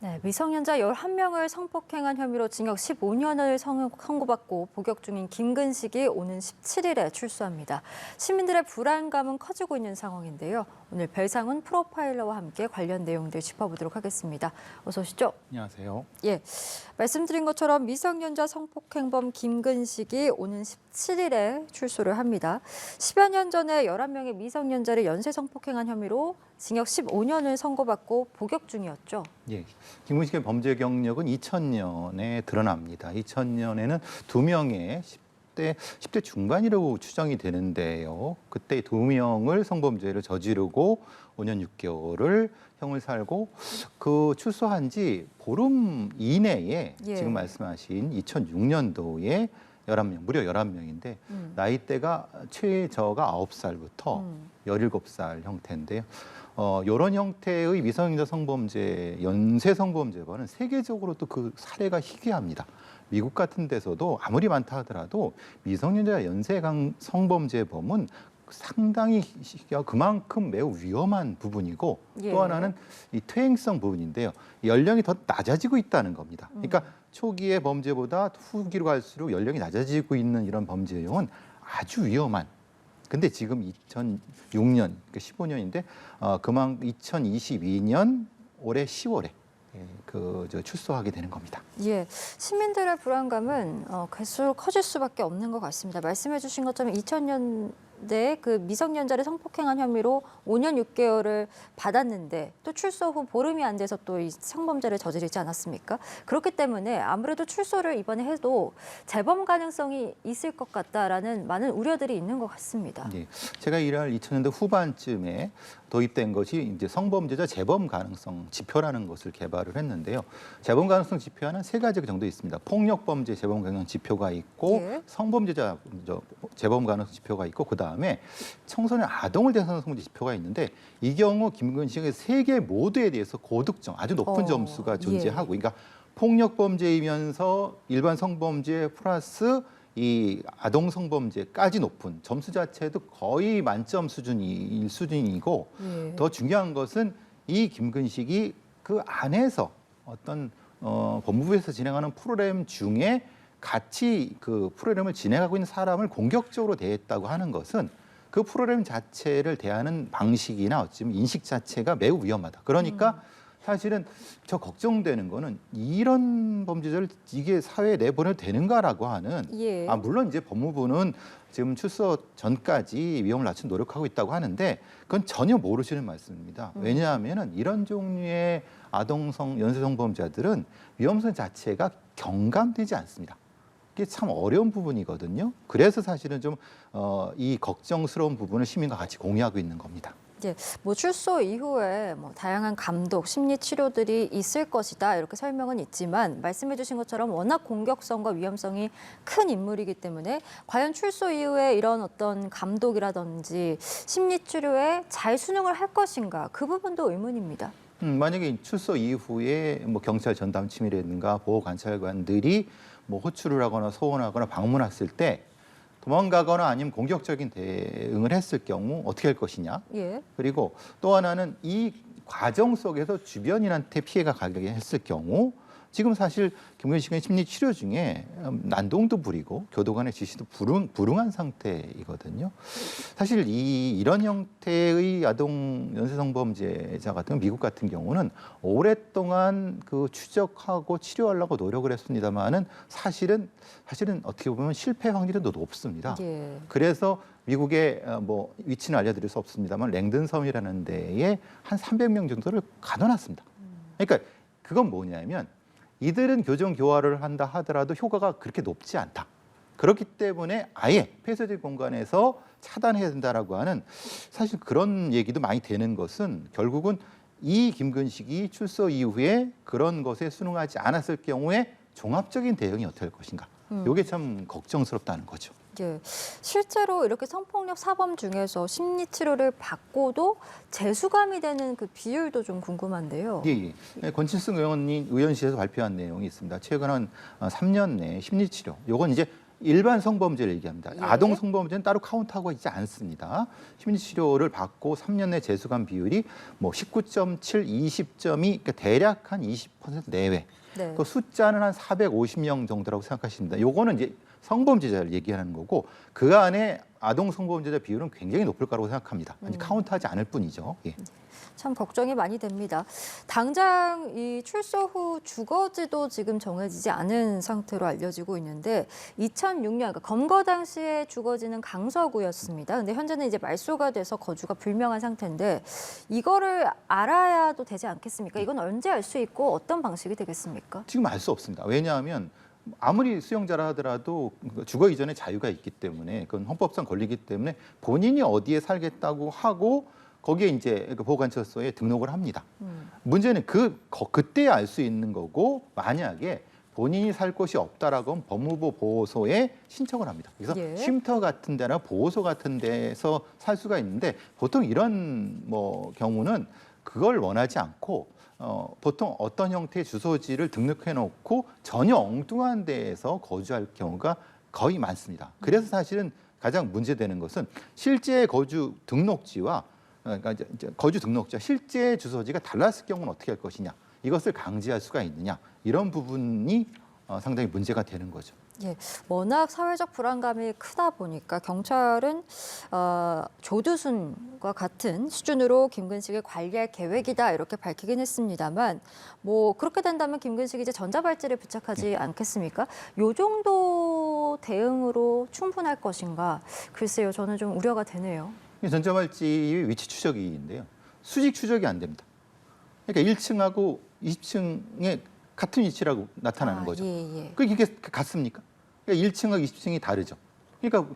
네, 미성년자 11명을 성폭행한 혐의로 징역 15년을 선고받고 복역 중인 김근식이 오는 17일에 출소합니다. 시민들의 불안감은 커지고 있는 상황인데요. 오늘 별상훈 프로파일러와 함께 관련 내용들 짚어보도록 하겠습니다. 어서 오시죠. 안녕하세요. 예, 말씀드린 것처럼 미성년자 성폭행범 김근식이 오는 17일에 출소를 합니다. 10여 년 전에 11명의 미성년자를 연쇄 성폭행한 혐의로 징역 15년을 선고받고 복역 중이었죠. 예, 김근식의 범죄 경력은 2000년에 드러납니다. 2000년에는 2명의 10대 중반이라고 추정이 되는데요. 그때 2명을 성범죄를 저지르고 5년 6개월을 형을 살고 그 출소한 지 보름 이내에 지금 말씀하신 2006년도에 11명, 무려 11명인데 나이대가 최저가 9살부터 17살 형태인데요. 이런 형태의 미성년자 성범죄, 연쇄 성범죄범은 세계적으로 또 그 사례가 희귀합니다. 미국 같은 데서도 아무리 많다 하더라도 미성년자 연쇄 성범죄범은 상당히 그만큼 매우 위험한 부분이고 또 하나는 이 퇴행성 부분인데요. 연령이 더 낮아지고 있다는 겁니다. 그러니까 초기의 범죄보다 후기로 갈수록 연령이 낮아지고 있는 이런 범죄 유형은 아주 위험한. 근데 지금 2006년, 그러니까 15년인데 그만 2022년 올해 10월에 출소하게 되는 겁니다. 예, 시민들의 불안감은 계속 커질 수밖에 없는 것 같습니다. 말씀해주신 것처럼 2000년대 그 미성년자를 성폭행한 혐의로 5년 6개월을 받았는데 또 출소 후 보름이 안 돼서 또 이 성범죄를 저지르지 않았습니까? 그렇기 때문에 아무래도 출소를 이번에 해도 재범 가능성이 있을 것 같다라는 많은 우려들이 있는 것 같습니다. 네, 제가 일할 2000년대 후반쯤에 도입된 것이 이제 성범죄자 재범 가능성 지표라는 것을 개발을 했는데요. 재범 가능성 지표는 3가지 정도 있습니다. 폭력 범죄 재범 가능성 지표가 있고 성범죄자 재범 가능성 지표가 있고 그다음에 청소년 아동을 대상으로 성범죄 지표가 있는데 이 경우 김근식의 3개 모두에 대해서 고득점, 아주 높은 점수가 존재하고 그러니까 폭력 범죄이면서 일반 성범죄 플러스 이 아동 성범죄까지 높은 점수 자체도 거의 만점 수준이고 더 중요한 것은 이 김근식이 그 안에서 어떤 법무부에서 진행하는 프로그램 중에 같이 그 프로그램을 진행하고 있는 사람을 공격적으로 대했다고 하는 것은 그 프로그램 자체를 대하는 방식이나 어쩌면 인식 자체가 매우 위험하다. 그러니까 사실은 저 걱정되는 거는 이런 범죄자를 이게 사회에 내보내도 되는가라고 하는 물론 이제 법무부는 지금 출소 전까지 위험을 낮추는 노력하고 있다고 하는데 그건 전혀 모르시는 말씀입니다. 왜냐하면은 이런 종류의 아동성 연쇄성범죄자들은 위험성 자체가 경감되지 않습니다. 이게 참 어려운 부분이거든요. 그래서 사실은 좀 이 걱정스러운 부분을 시민과 같이 공유하고 있는 겁니다. 예, 뭐 출소 이후에 다양한 감독, 심리 치료들이 있을 것이다 이렇게 설명은 있지만 말씀해주신 것처럼 워낙 공격성과 위험성이 큰 인물이기 때문에 과연 출소 이후에 이런 어떤 감독이라든지 심리 치료에 잘 순응을 할 것인가 그 부분도 의문입니다. 만약에 출소 이후에 경찰 전담 치밀이라든가 보호 관찰관들이 호출을 하거나 소원하거나 방문했을 때 도망가거나 아니면 공격적인 대응을 했을 경우 어떻게 할 것이냐. 그리고 또 하나는 이 과정 속에서 주변인한테 피해가 가게 했을 경우 지금 사실 김근식의 심리 치료 중에 난동도 부리고 교도관의 지시도 불응한 상태이거든요. 사실 이런 형태의 아동 연쇄성범죄자 같은 경우 미국 같은 경우는 오랫동안 그 추적하고 치료하려고 노력을 했습니다만은 사실은 어떻게 보면 실패 확률이 더 높습니다. 그래서 미국의 위치는 알려드릴 수 없습니다만 랭든 섬이라는 데에 한 300명 정도를 가둬놨습니다. 그러니까 그건 뭐냐면 이들은 교정 교화를 한다 하더라도 효과가 그렇게 높지 않다. 그렇기 때문에 아예 폐쇄적 공간에서 차단해야 된다라고 하는 사실 그런 얘기도 많이 되는 것은 결국은 이 김근식이 출소 이후에 그런 것에 순응하지 않았을 경우에 종합적인 대응이 어떻게 할 것인가. 이게 참 걱정스럽다는 거죠. 실제로 이렇게 성폭력 사범 중에서 심리 치료를 받고도 재수감이 되는 그 비율도 좀 궁금한데요. 권칠승 의원실에서 발표한 내용이 있습니다. 최근 한 3년 내 심리 치료. 이건 이제 일반 성범죄를 얘기합니다. 예. 아동 성범죄는 따로 카운트하고 있지 않습니다. 심리치료를 받고 3년 내 재수감 비율이 뭐 19.7, 20점이 그러니까 대략 한 20% 내외. 네. 그 숫자는 한 450명 정도라고 생각하십니다. 요거는 이제 성범죄자를 얘기하는 거고 그 안에 아동 성범죄자 비율은 굉장히 높을 거라고 생각합니다. 아직 카운트하지 않을 뿐이죠. 예. 참 걱정이 많이 됩니다. 당장 이 출소 후 주거지도 지금 정해지지 않은 상태로 알려지고 있는데 2006년 그러니까 검거 당시에 주거지는 강서구였습니다. 근데 현재는 이제 말소가 돼서 거주가 불명한 상태인데 이거를 알아야도 되지 않겠습니까? 이건 언제 알 수 있고 어떤 방식이 되겠습니까? 지금 알 수 없습니다. 왜냐하면 아무리 수용자라 하더라도 주거 이전의 자유가 있기 때문에 그건 헌법상 권리이기 때문에 본인이 어디에 살겠다고 하고 거기에 이제 그 보호관찰소에 등록을 합니다. 문제는 그때 알 수 있는 거고 만약에 본인이 살 곳이 없다라고 하면 법무부 보호소에 신청을 합니다. 그래서 예. 쉼터 같은 데나 보호소 같은 데서 살 수가 있는데 보통 이런 뭐 경우는 그걸 원하지 않고 보통 어떤 형태의 주소지를 등록해 놓고 전혀 엉뚱한 데에서 거주할 경우가 거의 많습니다. 그래서 사실은 가장 문제되는 것은 실제 거주 등록지와 그러니까 이제 거주 등록지와 실제 주소지가 달랐을 경우는 어떻게 할 것이냐, 이것을 강제할 수가 있느냐, 이런 부분이 상당히 문제가 되는 거죠. 예, 워낙 사회적 불안감이 크다 보니까 경찰은 조두순과 같은 수준으로 김근식을 관리할 계획이다 이렇게 밝히긴 했습니다만 뭐 그렇게 된다면 김근식이 이제 전자발찌를 부착하지 않겠습니까? 요 정도 대응으로 충분할 것인가? 글쎄요, 저는 좀 우려가 되네요. 전자발찌의 위치 추적인데요. 수직 추적이 안 됩니다. 그러니까 1층하고 20층에 같은 위치라고 나타나는 거죠. 예. 이게 같습니까? 그러니까 1층하고 20층이 다르죠. 그러니까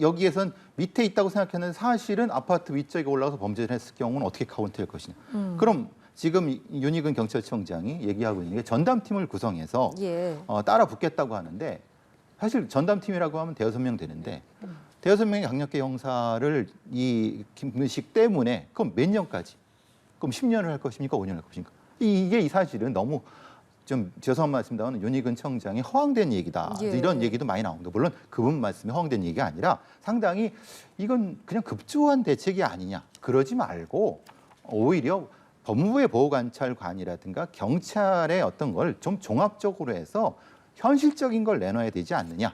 여기에선 밑에 있다고 생각했는데 사실은 아파트 위쪽에 올라가서 범죄를 했을 경우는 어떻게 카운트할 것이냐. 그럼 지금 윤희근 경찰청장이 얘기하고 있는 게 전담팀을 구성해서 예. 따라 붙겠다고 하는데 사실 전담팀이라고 하면 대여섯 명 되는데 대여섯 명의 강력계 형사를 이 김근식 때문에 그럼 몇 년까지? 그럼 10년을 할 것입니까? 5년을 할 것입니까? 이게 사실은 너무 좀 죄송한 말씀입니다만 윤희근 청장이 허황된 얘기다. 예. 이런 얘기도 많이 나옵니다. 물론 그분 말씀이 허황된 얘기가 아니라 상당히 이건 그냥 급조한 대책이 아니냐. 그러지 말고 오히려 법무부의 보호관찰관이라든가 경찰의 어떤 걸 좀 종합적으로 해서 현실적인 걸 내놔야 되지 않느냐.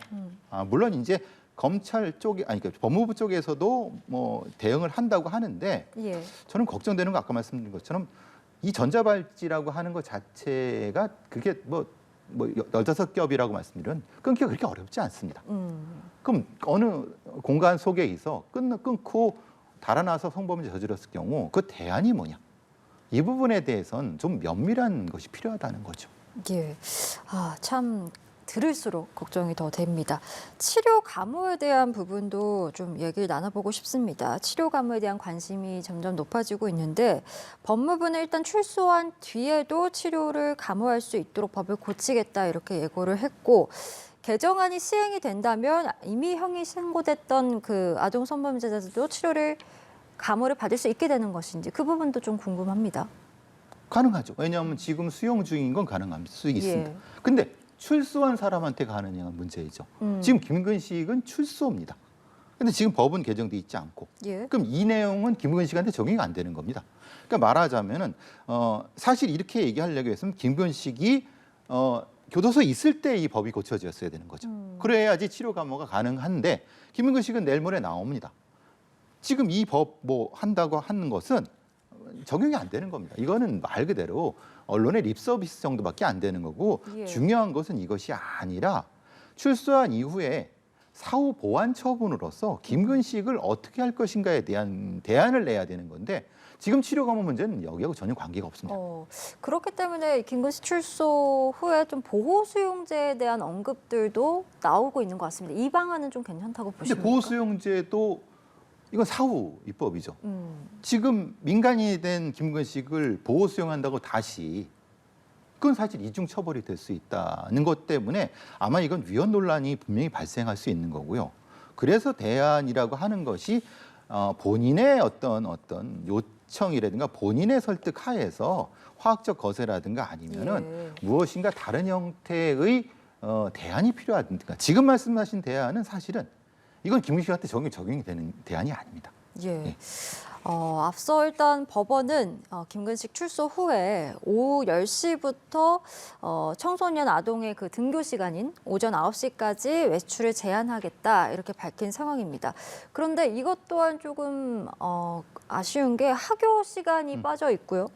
물론 이제 검찰 쪽에 그러니까 법무부 쪽에서도 뭐 대응을 한다고 하는데 예. 저는 걱정되는 거 아까 말씀드린 것처럼 이 전자발찌라고 하는 것 자체가 그게 뭐 15겹이라고 말씀드린 끊기가 그렇게 어렵지 않습니다. 그럼 어느 공간 속에 있어 끊고 달아나서 성범죄 저질렀을 경우 그 대안이 뭐냐? 이 부분에 대해서는 좀 면밀한 것이 필요하다는 거죠. 예. 참 들을수록 걱정이 더 됩니다. 치료 감호에 대한 부분도 좀 얘기를 나눠보고 싶습니다. 치료 감호에 대한 관심이 점점 높아지고 있는데 법무부는 일단 출소한 뒤에도 치료를 감호할 수 있도록 법을 고치겠다 이렇게 예고를 했고 개정안이 시행이 된다면 이미 형이 신고됐던 그 아동 성범죄자들도 치료를 감호를 받을 수 있게 되는 것인지 그 부분도 좀 궁금합니다. 가능하죠. 왜냐하면 지금 수용 중인 건 가능합니다. 수 있습니다. 예. 근데 출소한 사람한테 가느냐가 문제이죠. 지금 김근식은 출소입니다. 근데 지금 법은 개정돼 있지 않고. 예. 그럼 이 내용은 김근식한테 적용이 안 되는 겁니다. 그러니까 말하자면은 사실 이렇게 얘기하려고 했으면 김근식이 교도소에 있을 때 이 법이 고쳐졌어야 되는 거죠. 그래야지 치료 감호가 가능한데 김근식은 내일 모레 나옵니다. 지금 이 법 뭐 한다고 하는 것은 적용이 안 되는 겁니다. 이거는 말 그대로 언론의 립서비스 정도밖에 안 되는 거고 예. 중요한 것은 이것이 아니라 출소한 이후에 사후 보완 처분으로서 김근식을 어떻게 할 것인가에 대한 대안을 내야 되는 건데 지금 치료 감호 문제는 여기하고 전혀 관계가 없습니다. 그렇기 때문에 김근식 출소 후에 좀 보호 수용제에 대한 언급들도 나오고 있는 것 같습니다. 이 방안은 좀 괜찮다고 근데 보십니까? 보호 수용제도 이건 사후 입법이죠. 지금 민간인이 된 김근식을 보호 수용한다고 다시 그건 사실 이중 처벌이 될 수 있다는 것 때문에 아마 이건 위헌 논란이 분명히 발생할 수 있는 거고요. 그래서 대안이라고 하는 것이 본인의 어떤 요청이라든가 본인의 설득 하에서 화학적 거세라든가 아니면은 무엇인가 다른 형태의 대안이 필요하니까 지금 말씀하신 대안은 사실은 이건 김근식한테 적용이 되는 대안이 아닙니다. 예. 앞서 일단 법원은 김근식 출소 후에 오후 10시부터 청소년 아동의 그 등교 시간인 오전 9시까지 외출을 제한하겠다 이렇게 밝힌 상황입니다. 그런데 이것 또한 조금 아쉬운 게 학교 시간이 빠져 있고요.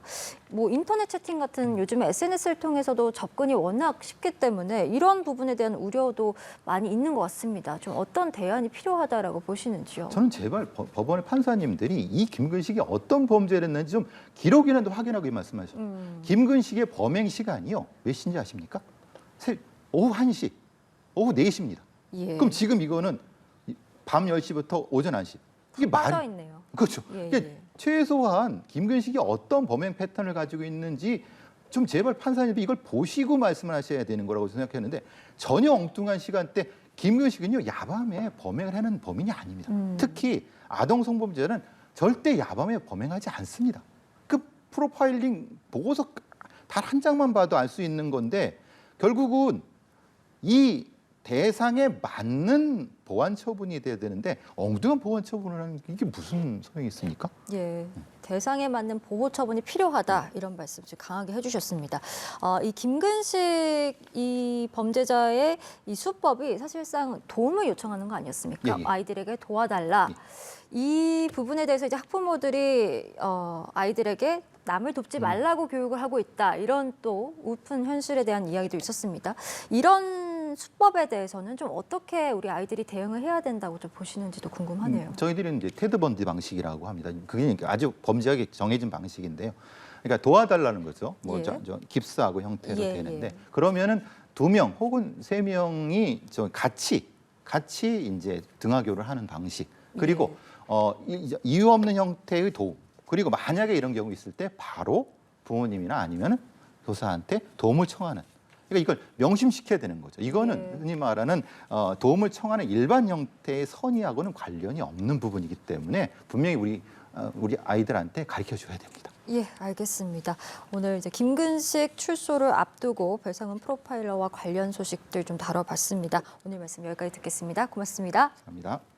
뭐 인터넷 채팅 같은 요즘에 SNS를 통해서도 접근이 워낙 쉽기 때문에 이런 부분에 대한 우려도 많이 있는 것 같습니다. 좀 어떤 대안이 필요하다라고 보시는지요? 저는 제발 법원의 판사님들이 이 김근식이 어떤 범죄를 했는지 좀 기록이라도 확인하고 말씀하셔. 김근식의 범행 시간이요. 몇 시인지 아십니까? 오후 1시, 오후 4시입니다. 예. 그럼 지금 이거는 밤 10시부터 오전 1시. 이게 빠져 있네요. 그렇죠. 예, 이게 예. 최소한 김근식이 어떤 범행 패턴을 가지고 있는지 좀 제발 판사님들이 이걸 보시고 말씀을 하셔야 되는 거라고 생각했는데 전혀 엉뚱한 시간대 김근식은요 야밤에 범행을 하는 범인이 아닙니다. 특히 아동 성범죄는 절대 야밤에 범행하지 않습니다. 그 프로파일링 보고서 단 한 장만 봐도 알 수 있는 건데 결국은 이 대상에 맞는 보안 처분이 돼야 되는데 엉뚱한 보안 처분을 하는 이게 무슨 소용이 있습니까? 예, 대상에 맞는 보호 처분이 필요하다 이런 말씀 좀 강하게 해주셨습니다. 이 김근식 이 범죄자의 이 수법이 사실상 도움을 요청하는 거 아니었습니까? 예, 예. 아이들에게 도와달라. 예. 이 부분에 대해서 이제 학부모들이 아이들에게 남을 돕지 말라고 교육을 하고 있다. 이런 또 우픈 현실에 대한 이야기도 있었습니다. 이런 수법에 대해서는 좀 어떻게 우리 아이들이 대응을 해야 된다고 좀 보시는지도 궁금하네요. 저희들은 이제 테드 번디 방식이라고 합니다. 그게 아주 범죄하게 정해진 방식인데요. 그러니까 도와달라는 거죠. 뭐 예. 깁스하고 형태로 예, 되는데 예. 그러면은 2명 혹은 3명이 같이 이제 등하교를 하는 방식. 그리고 이유 없는 형태의 도움. 그리고 만약에 이런 경우 있을 때 바로 부모님이나 아니면 교사한테 도움을 청하는. 그러니까 이걸 명심시켜야 되는 거죠. 이거는 네. 흔히 말하는 도움을 청하는 일반 형태의 선의하고는 관련이 없는 부분이기 때문에 분명히 우리 아이들한테 가르쳐줘야 됩니다. 예, 알겠습니다. 오늘 이제 김근식 출소를 앞두고 배상훈 프로파일러와 관련 소식들 좀 다뤄봤습니다. 오늘 말씀 여기까지 듣겠습니다. 고맙습니다. 감사합니다.